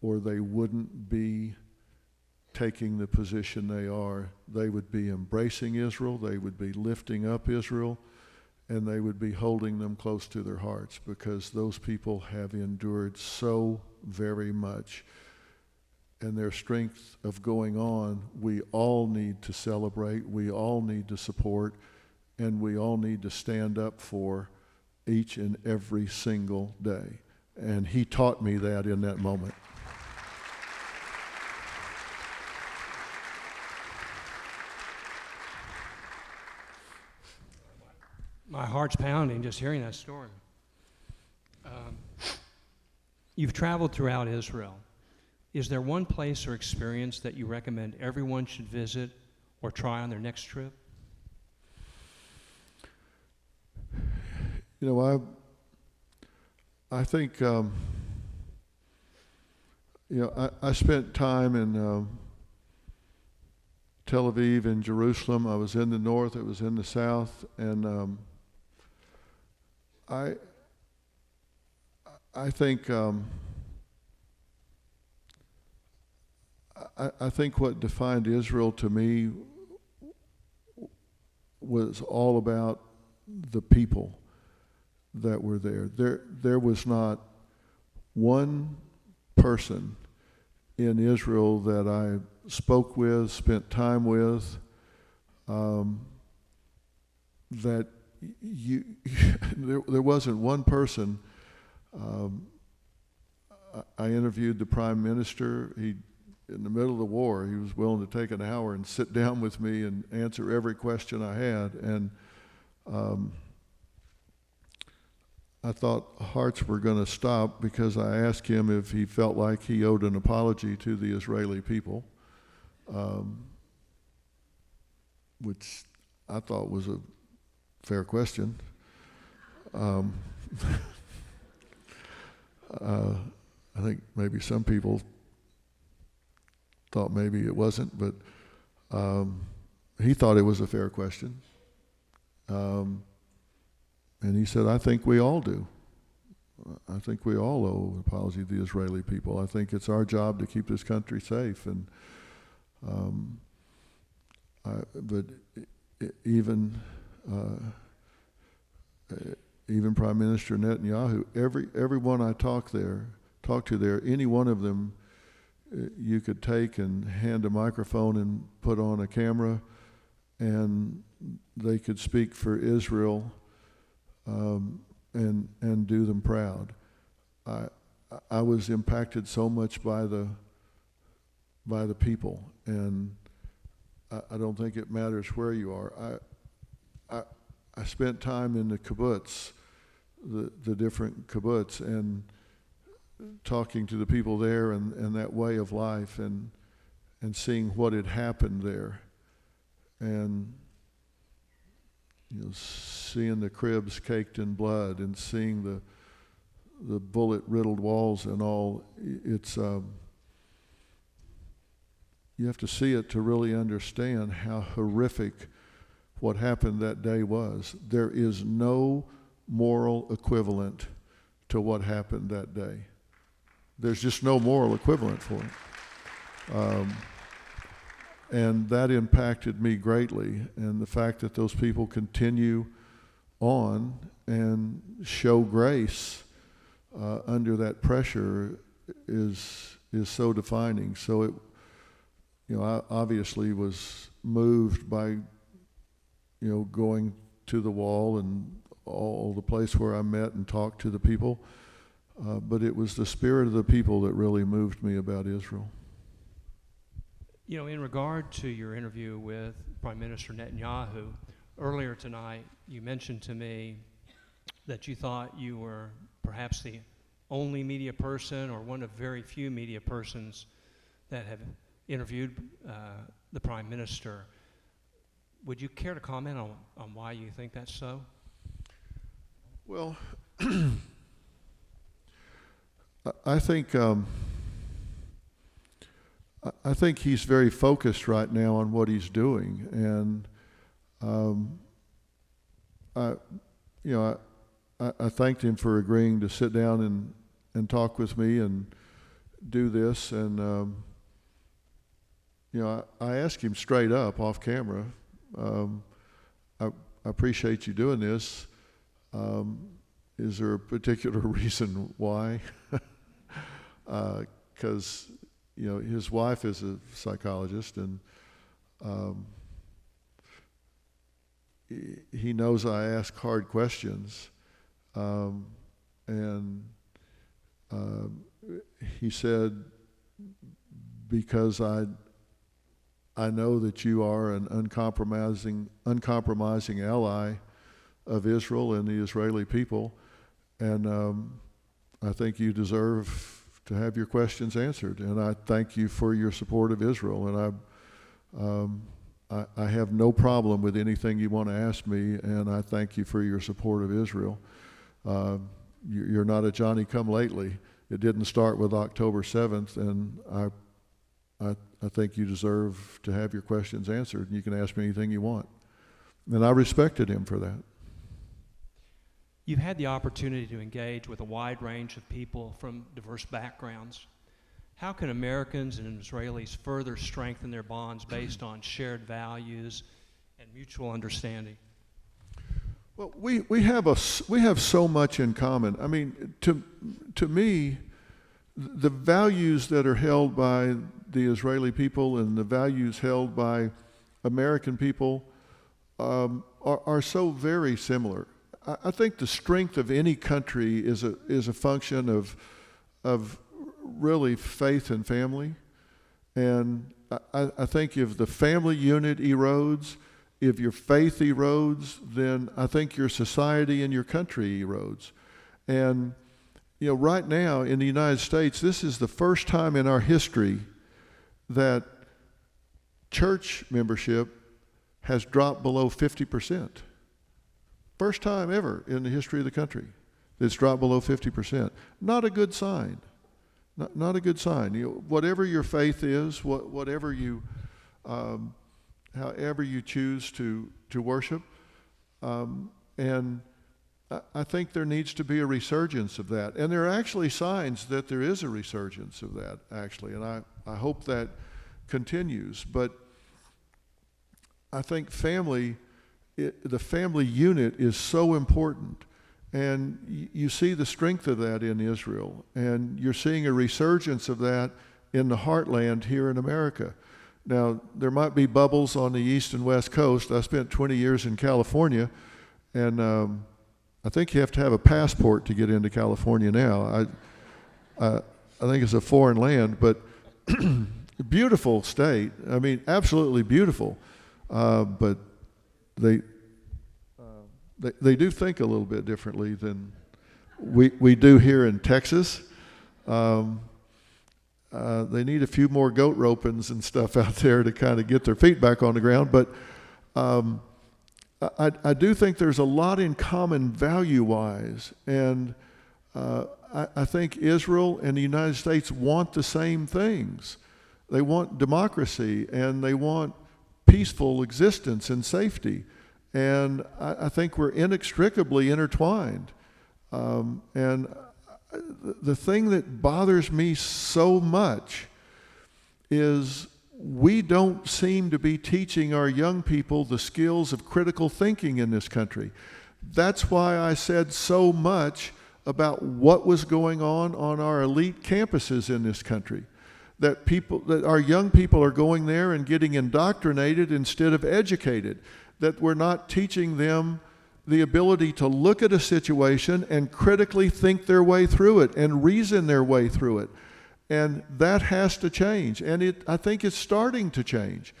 or they wouldn't be taking the position they are. They would be embracing Israel, they would be lifting up Israel, and they would be holding them close to their hearts, because those people have endured so very much. And their strength of going on, we all need to celebrate, we all need to support, and we all need to stand up for each and every single day. And he taught me that in that moment. My heart's pounding just hearing that story. You've traveled throughout Israel. Is there one place or experience that you recommend everyone should visit or try on their next trip? You know, I think, I spent time in Tel Aviv and Jerusalem. I was in the north, I was in the south, and I think I think what defined Israel to me was all about the people that were there. There was not one person in Israel that I spoke with, spent time with, that there wasn't one person. I interviewed the Prime Minister. In the middle of the war, he was willing to take an hour and sit down with me and answer every question I had. And I thought hearts were going to stop because I asked him if he felt like he owed an apology to the Israeli people, which I thought was a fair question. I think maybe some people thought maybe it wasn't, but he thought it was a fair question. And he said, I think we all do. I think we all owe an apology to the Israeli people. I think it's our job to keep this country safe. And but even Prime Minister Netanyahu, everyone I talk to there, any one of them you could take and hand a microphone and put on a camera, and they could speak for Israel and do them proud. I was impacted so much by the people, and I don't think it matters where you are. I spent time in the kibbutz, the different kibbutz, and talking to the people there and that way of life, and seeing what had happened there, and seeing the cribs caked in blood, and seeing the bullet-riddled walls and all. It's you have to see it to really understand how horrific what happened that day was. There is no moral equivalent to what happened that day. There's just no moral equivalent for it. And that impacted me greatly. And the fact that those people continue on and show grace under that pressure is so defining. So it, I obviously was moved by, going to the wall and all the place where I met and talked to the people. But it was the spirit of the people that really moved me about Israel. In regard to your interview with Prime Minister Netanyahu, earlier tonight you mentioned to me that you thought you were perhaps the only media person or one of very few media persons that have interviewed the Prime Minister. Would you care to comment on why you think that's so? Well, I think he's very focused right now on what he's doing, and I thanked him for agreeing to sit down and talk with me and do this, and I asked him straight up off camera, I appreciate you doing this. Is there a particular reason why? Because his wife is a psychologist, and he knows I ask hard questions, and he said, because I know that you are an uncompromising ally of Israel and the Israeli people, and I think you deserve to have your questions answered, and I thank you for your support of Israel, and I have no problem with anything you want to ask me, and I thank you for your support of Israel. You're not a Johnny-come-lately. It didn't start with October 7th, and I think you deserve to have your questions answered, and you can ask me anything you want. And I respected him for that. You've had the opportunity to engage with a wide range of people from diverse backgrounds. How can Americans and Israelis further strengthen their bonds based on shared values and mutual understanding? Well, we have so much in common. I mean, to me, the values that are held by the Israeli people and the values held by American people are so very similar. I think the strength of any country is a function of really faith and family, and I think if the family unit erodes, if your faith erodes, then I think your society and your country erodes. And right now in the United States, this is the first time in our history that church membership has dropped below 50%. First time ever in the history of the country it's dropped below 50%. Not a good sign. Not a good sign. Whatever your faith is, whatever you, however you choose to worship, and I think there needs to be a resurgence of that. And there are actually signs that there is a resurgence of that, actually, and I hope that continues. But I think the family unit is so important. And you see the strength of that in Israel. And you're seeing a resurgence of that in the heartland here in America. Now, there might be bubbles on the East and West Coast. I spent 20 years in California, and I think you have to have a passport to get into California now. I think it's a foreign land, but beautiful state. I mean, absolutely beautiful. But they do think a little bit differently than we do here in Texas. They need a few more goat ropings and stuff out there to kind of get their feet back on the ground. But I do think there's a lot in common value-wise. And I think Israel and the United States want the same things. They want democracy, and they want peaceful existence and safety. And I think we're inextricably intertwined. And the thing that bothers me so much is we don't seem to be teaching our young people the skills of critical thinking in this country. That's why I said so much about what was going on our elite campuses in this country. That our young people are going there and getting indoctrinated instead of educated. That we're not teaching them the ability to look at a situation and critically think their way through it and reason their way through it. And that has to change. And I think it's starting to change,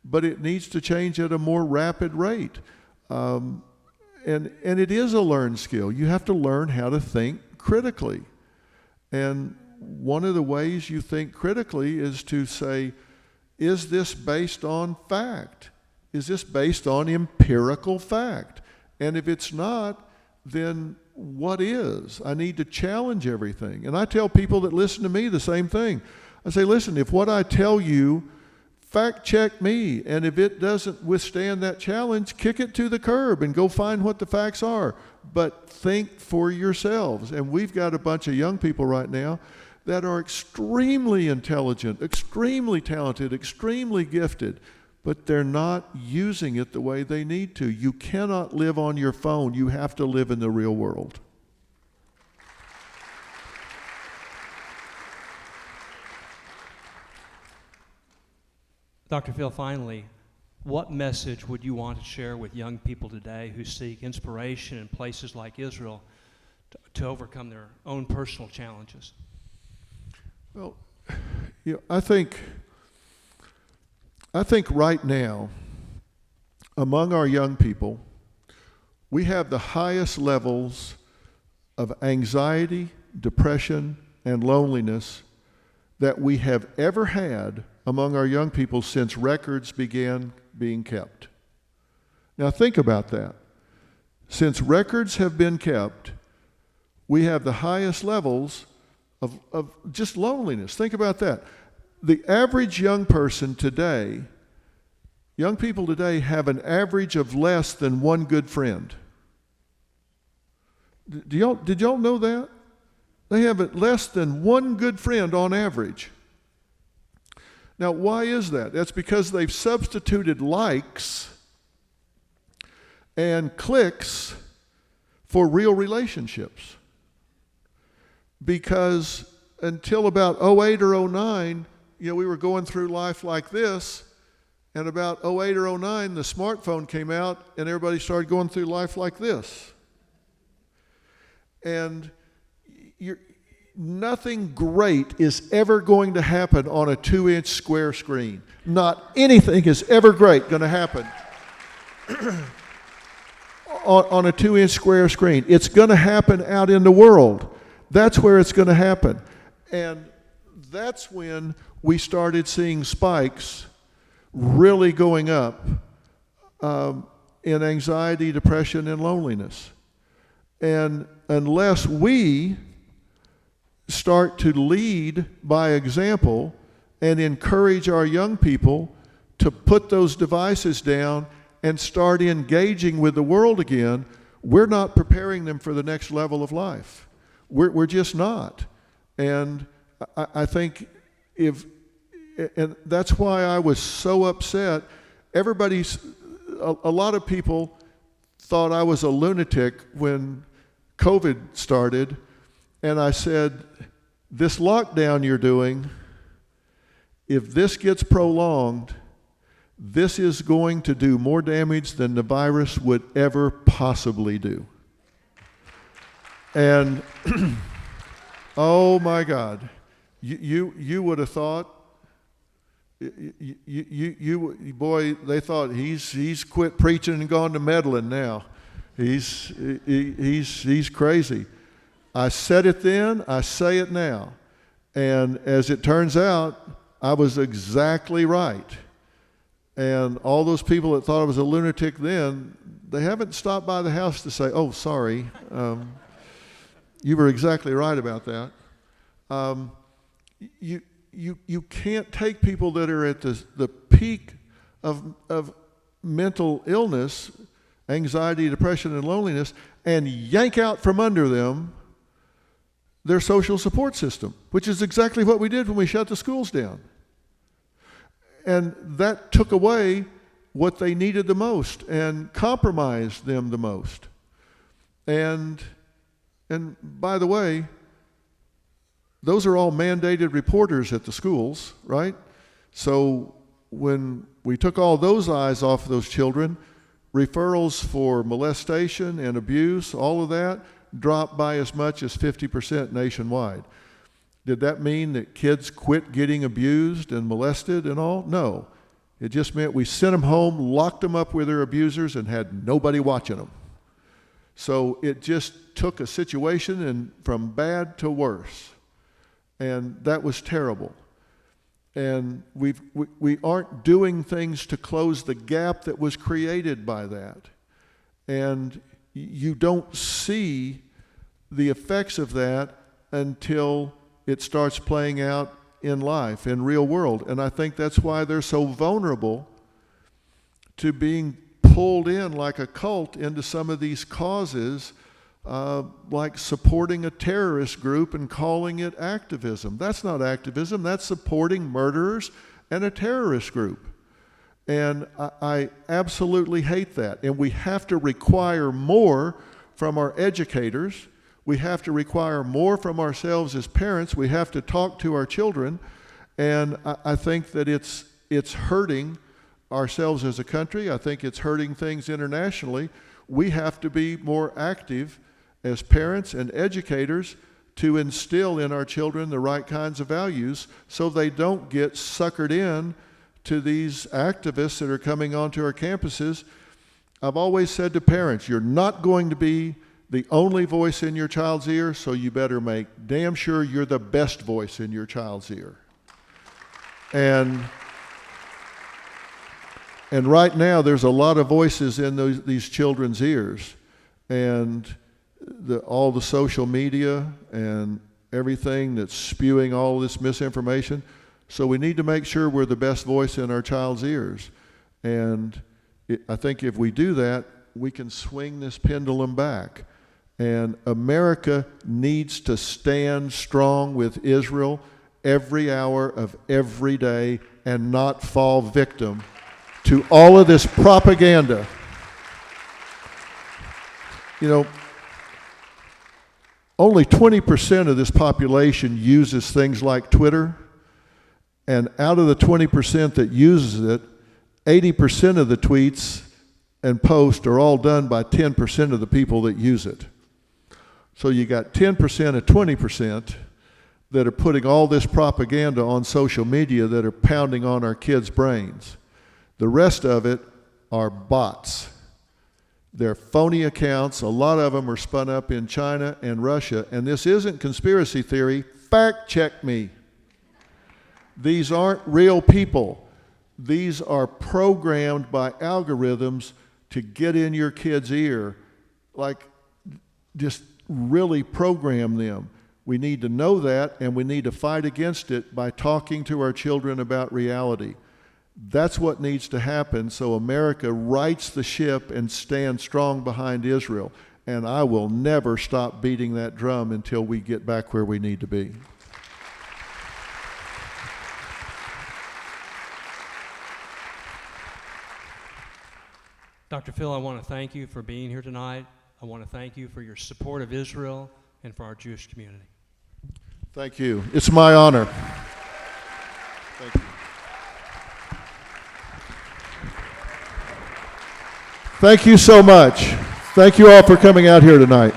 but it needs to change at a more rapid rate. And it is a learned skill. You have to learn how to think critically. And one of the ways you think critically is to say, is this based on fact? Is this based on empirical fact? And if it's not, then what is? I need to challenge everything. And I tell people that listen to me the same thing. I say, listen, if what I tell you, fact check me. And if it doesn't withstand that challenge, kick it to the curb and go find what the facts are. But think for yourselves. And we've got a bunch of young people right now that are extremely intelligent, extremely talented, extremely gifted, but they're not using it the way they need to. You cannot live on your phone. You have to live in the real world. Dr. Phil, finally, what message would you want to share with young people today who seek inspiration in places like Israel to overcome their own personal challenges? Well, I think right now, among our young people, we have the highest levels of anxiety, depression, and loneliness that we have ever had among our young people since records began being kept. Now think about that. Since records have been kept, we have the highest levels of just loneliness. Think about that. The average young person today, young people today have an average of less than one good friend. Did y'all know that? They have less than one good friend on average. Now, why is that? That's because they've substituted likes and clicks for real relationships. Because until about 08 or 09, we were going through life like this, and about 08 or 09, the smartphone came out, and everybody started going through life like this. And nothing great is ever going to happen on a 2-inch square screen. Not anything is ever great going to happen on a 2-inch square screen. It's going to happen out in the world. That's where it's going to happen. And that's when we started seeing spikes really going up in anxiety, depression, and loneliness. And unless we start to lead by example and encourage our young people to put those devices down and start engaging with the world again, we're not preparing them for the next level of life. We're just not. And I think and that's why I was so upset. A lot of people thought I was a lunatic when COVID started, and I said, this lockdown you're doing, if this gets prolonged, this is going to do more damage than the virus would ever possibly do. And oh my God, you would have thought, boy, they thought he's quit preaching and gone to meddling now. He's crazy. I said it then, I say it now. And as it turns out, I was exactly right. And all those people that thought I was a lunatic then, they haven't stopped by the house to say, oh, sorry, you were exactly right about that. You can't take people that are at the peak of mental illness, anxiety, depression, and loneliness, and yank out from under them their social support system, which is exactly what we did when we shut the schools down. And that took away what they needed the most and compromised them the most. And by the way, those are all mandated reporters at the schools, right? So when we took all those eyes off those children, referrals for molestation and abuse, all of that, dropped by as much as 50% nationwide. Did that mean that kids quit getting abused and molested and all? No. It just meant we sent them home, locked them up with their abusers, and had nobody watching them. So it just took a situation and from bad to worse. And that was terrible. And we aren't doing things to close the gap that was created by that. And you don't see the effects of that until it starts playing out in life, in real world. And I think that's why they're so vulnerable to being pulled in like a cult into some of these causes, like supporting a terrorist group and calling it activism. That's not activism, that's supporting murderers and a terrorist group. And I absolutely hate that. And we have to require more from our educators. We have to require more from ourselves as parents. We have to talk to our children. And I think that it's hurting ourselves as a country. I think it's hurting things internationally. We have to be more active as parents and educators to instill in our children the right kinds of values so they don't get suckered in to these activists that are coming onto our campuses. I've always said to parents, you're not going to be the only voice in your child's ear, so you better make damn sure you're the best voice in your child's ear. And right now, there's a lot of voices in these children's ears. And all the social media and everything that's spewing all this misinformation. So we need to make sure we're the best voice in our child's ears. And I think if we do that, we can swing this pendulum back. And America needs to stand strong with Israel every hour of every day and not fall victim to all of this propaganda. You know, only 20% of this population uses things like Twitter. And out of the 20% that uses it, 80% of the tweets and posts are all done by 10% of the people that use it. So you got 10% of 20% that are putting all this propaganda on social media that are pounding on our kids' brains. The rest of it are bots. They're phony accounts. A lot of them are spun up in China and Russia. And this isn't conspiracy theory. Fact check me. These aren't real people. These are programmed by algorithms to get in your kid's ear. Like, just really program them. We need to know that, and we need to fight against it by talking to our children about reality. That's what needs to happen so America rights the ship and stands strong behind Israel. and I will never stop beating that drum until we get back where we need to be. Dr. Phil, I want to thank you for being here tonight. I want to thank you for your support of Israel and for our Jewish community. Thank you. It's my honor. Thank you. Thank you so much. Thank you all for coming out here tonight.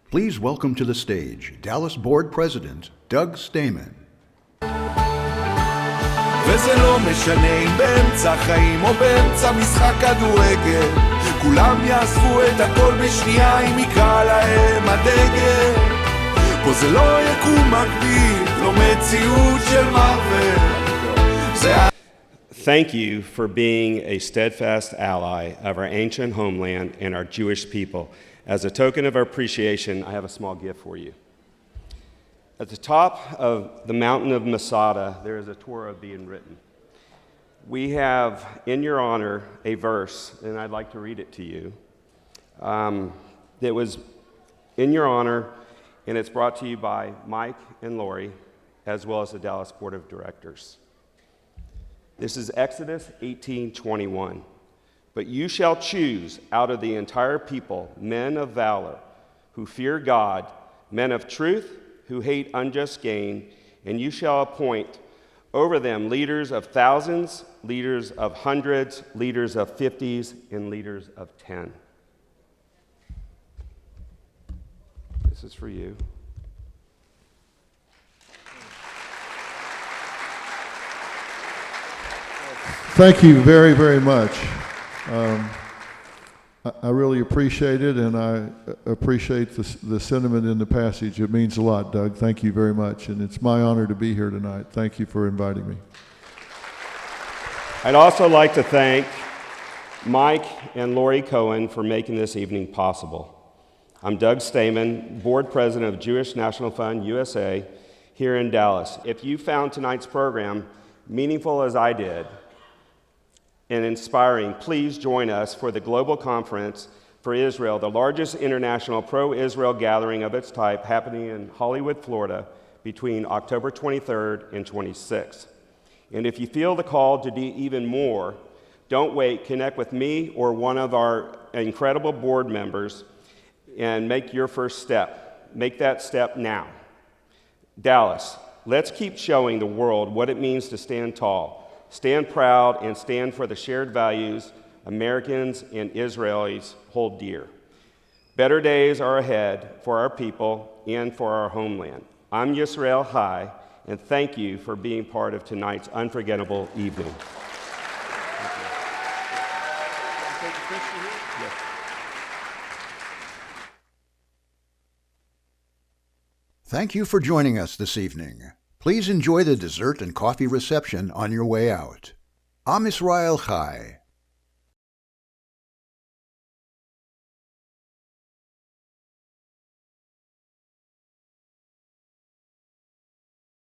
Please welcome to the stage Dallas Board President Doug Stamen. וזה לא משנה אם באמצע חיים או באמצע משחק כדורגל, כולם יעזבו את הכל בשנייה אם יקרא להם הדגל. פה זה לא יקום מקביל, לא מציאות של מארוול. Thank you for being a steadfast ally of our ancient homeland and our Jewish people. As a token of our appreciation, I have a small gift for you. At the top of the mountain of Masada, there is a Torah being written. We have, in your honor, a verse, and I'd like to read it to you. That was in your honor, and it's brought to you by Mike and Lori, as well as the Dallas Board of Directors. This is Exodus 18:21. But you shall choose out of the entire people men of valor, who fear God, men of truth, who hate unjust gain, and you shall appoint over them leaders of thousands, leaders of hundreds, leaders of 50s, and leaders of 10. This is for you. Thank you very, very much. I really appreciate it, and I appreciate the sentiment in the passage. It means a lot, Doug. Thank you very much, and it's my honor to be here tonight. Thank you for inviting me. I'd also like to thank Mike and Lori Cohen for making this evening possible. I'm Doug Stamen, Board President of Jewish National Fund USA here in Dallas. If you found tonight's program meaningful as I did, and inspiring, please join us for the Global Conference for Israel, the largest international pro-Israel gathering of its type happening in Hollywood, Florida, between October 23rd and 26th. And if you feel the call to do even more, don't wait. Connect with me or one of our incredible board members and make your first step. Make that step now. Dallas, let's keep showing the world what it means to stand tall. Stand proud and stand for the shared values Americans and Israelis hold dear. Better days are ahead for our people and for our homeland. I'm Yisrael Chai, and thank you for being part of tonight's unforgettable evening. Thank you for joining us this evening. Please enjoy the dessert and coffee reception on your way out. I'm Israel Chai.